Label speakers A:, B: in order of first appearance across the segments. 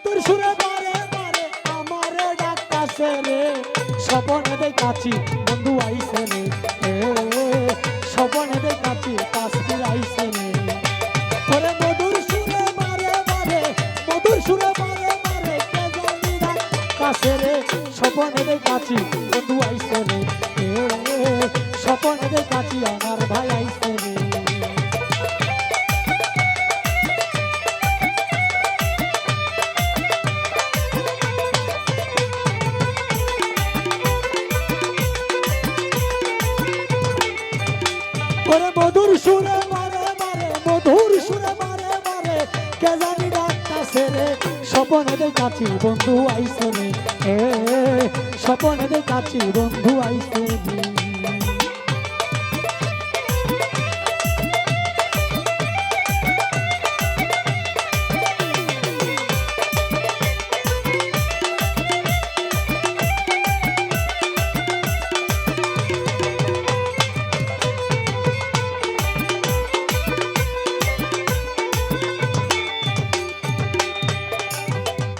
A: তোর সুরে বারে বারে আমারে ডাকতাছে রে, স্বপনে দেখাচ্ছি বন্ধু আইছে রে, স্বপনে দেখাচ্ছি কাছে আইছে রে। ওরে মধুর সুরে বারে বারে, মধুর সুরে বারে বারে কে জানি ডাকতাছে রে, স্বপনে দেখাচ্ছি বন্ধু আইছে রে, স্বপনে দেখাচ্ছি আমার ভাই আইছে রে। ওরে মধুর সুরে বারে বারে, মধুর সুরে বারে বারে কে জানি ডাকতাছে রে, স্বপনে দেখাচ্ছি বন্ধু আইছে রে, স্বপনে দেখাচ্ছি বন্ধু আইছে রে।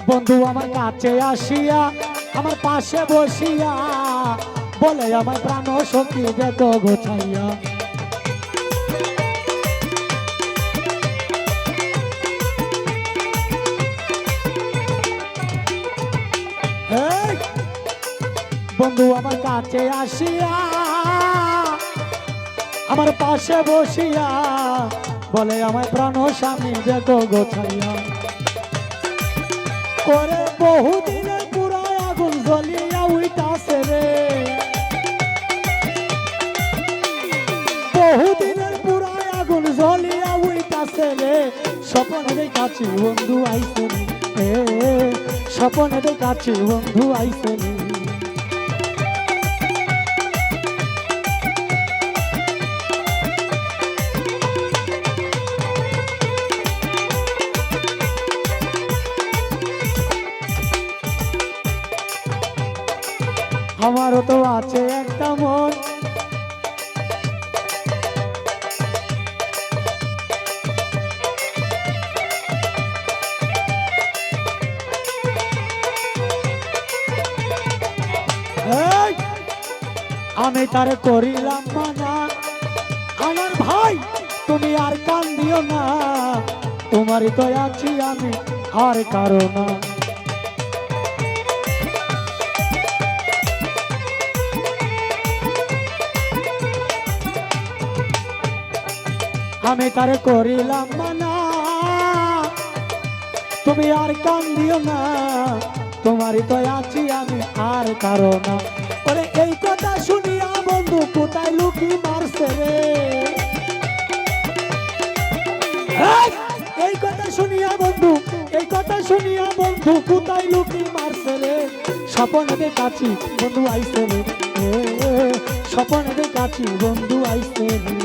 A: বন্ধু আমার কাছে আসিয়া আমার পাশে বসিয়া বলে আমার প্রাণ সখী দেখো গোছাইয়া, বন্ধু আমার কাছে আসিয়া আমার পাশে বসিয়া বলে আমার প্রাণ স্বামী দেখো গোছাইয়া, করে বহুদিনের পুরাই আগুন জ্বলিয়া উইতাছে রে, বহুদিনের পুরাই আগুন জ্বলিয়া উইতাছে রে, স্বপনে দেখাচ্ছি বন্ধু আইছে রে, স্বপনে দেখাচ্ছি বন্ধু আইছে রে। আমারও তো আছে একটা মন, আমি তারে করিলাম মানা, আমার ভাই তুমি আর কান দিও না, তোমারই তো আছি আমি আর কারো না। আমি তারে করিলাম মানা, তুমি আর কান দিও না, তোমারই তো আছি আমি আর কারো না। ওরে এই কথা শুনিয়া বন্ধু কোথায় লুকি মারছে রে, এই কথা শুনিয়া বন্ধু, এই কথা শুনিয়া বন্ধু কোথায় লুকি মারছে রে, স্বপনে দেখাচ্ছি বন্ধু আইছে রে, স্বপনে দেখাচ্ছি বন্ধু আইছে রে।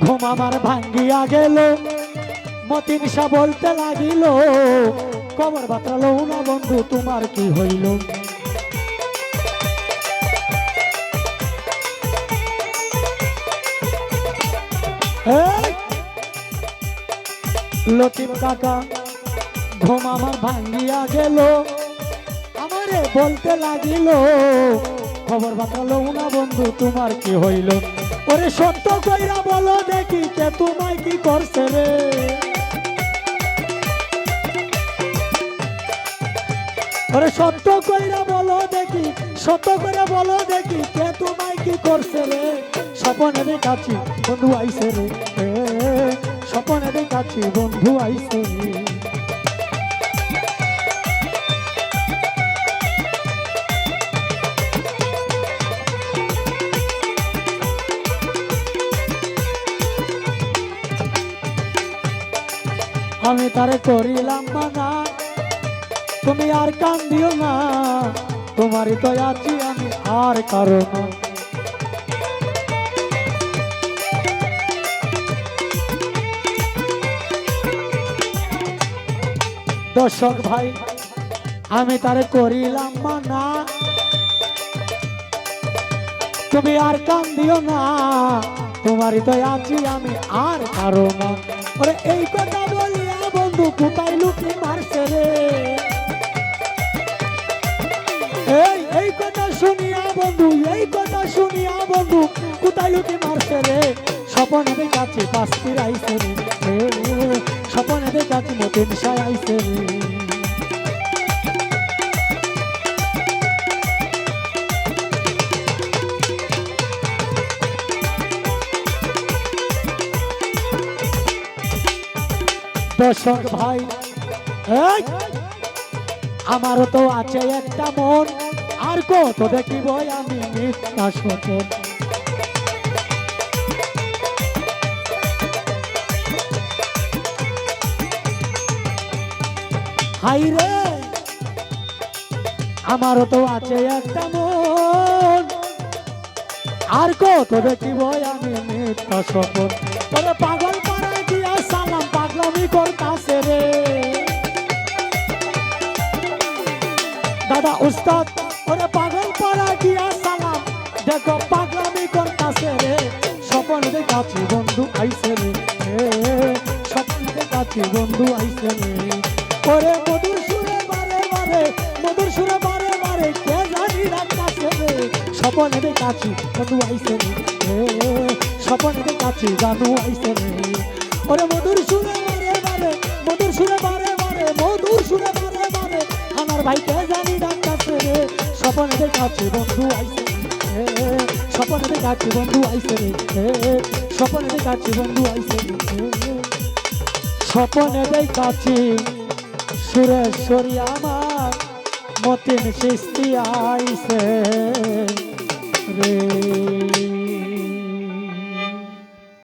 A: ঘুম আমার ভাঙ্গিয়া গেল, মতিন শাহ বলতে লাগিল, কবর বাতরালো না বন্ধু তোমার কি হইল, লতিফ কাকা ঘুম আমার ভাঙ্গিয়া গেল, আমারে বলতে লাগিল, খবর বাতরালো না বন্ধু তোমার কি হইল। ওরে সত্য কইরা বলো দেখি কে তোমায় কি করছে রে, ওরে সত্য কইরা বলো দেখি, সত্য করে বলো দেখি কে তোমায় কি করছে রে, স্বপনে দেখাচ্ছি বন্ধু আইছে রে, স্বপনে দেখাচ্ছি বন্ধু আইছে রে। আমি তারে করিলাম মানা, তুমি আর কান দিও না, তোমারই তো আছি আমি আর কারো না। দর্শক ভাই আমি তারে করিলাম মানা, তুমি আর কান্দিও না, তোমারই তো আছি আমি আর কারো না। ওরে এই কথা বলিয়া বন্ধু কোথায় লুকি মারছে রে, এই কথা শুনিয়া বন্ধু, এই কথা শুনিয়া বন্ধু কোথায় লুকি মারছে রে। স্বপনে দেখাচ্ছি পাঁচটির আইসে রে, স্বপনে দেখাচ্ছি মতিন সায় আইসে রে। দর্শক ভাই, আমারও তো আছে একটা মন, আর কত দেখিব আমি মিথ্যা স্বপন। হাই রে, আমারও তো আছে একটা মন, আর কত দেখিব আমি মিথ্যা স্বপন। ওরে পাগল পাড়ায় দিয়া সালাম পাগলামি করতাছে রে, দাদা উস্তাদ ওরে পাগল পাড়া দিয়া সালাম দেখো পাগলামি করতাছে রে। স্বপন দেখাচ্ছি বন্ধু আইসে রে, স্বপন দেখাচ্ছি বন্ধু আইসে রে। ওরে মধুর সুরে বারে বারে, মধুর সুরে বারে বারে কে জানি ডাকতাছে রে। স্বপন দেখাচ্ছি বন্ধু আইসে রে, স্বপন দেখাচ্ছি জানু আইসে রে। ওরে মধুর সুরে বারে বারে, মধুর সুরে বারে বারে, মধুর সুরে বারে বারে আমার ভাইকে জানি ডাকতাছে রে। স্বপন দেখাচ্ছি বন্ধু আইসে রে, স্বপন দেখাচ্ছি বন্ধু আইসে রে, স্বপন দেখাচ্ছি বন্ধু আইসে রে। স্বপনে দেখাচ্ছি সুরেশ্বরী আমার মতিন সৃষ্টি আইসে।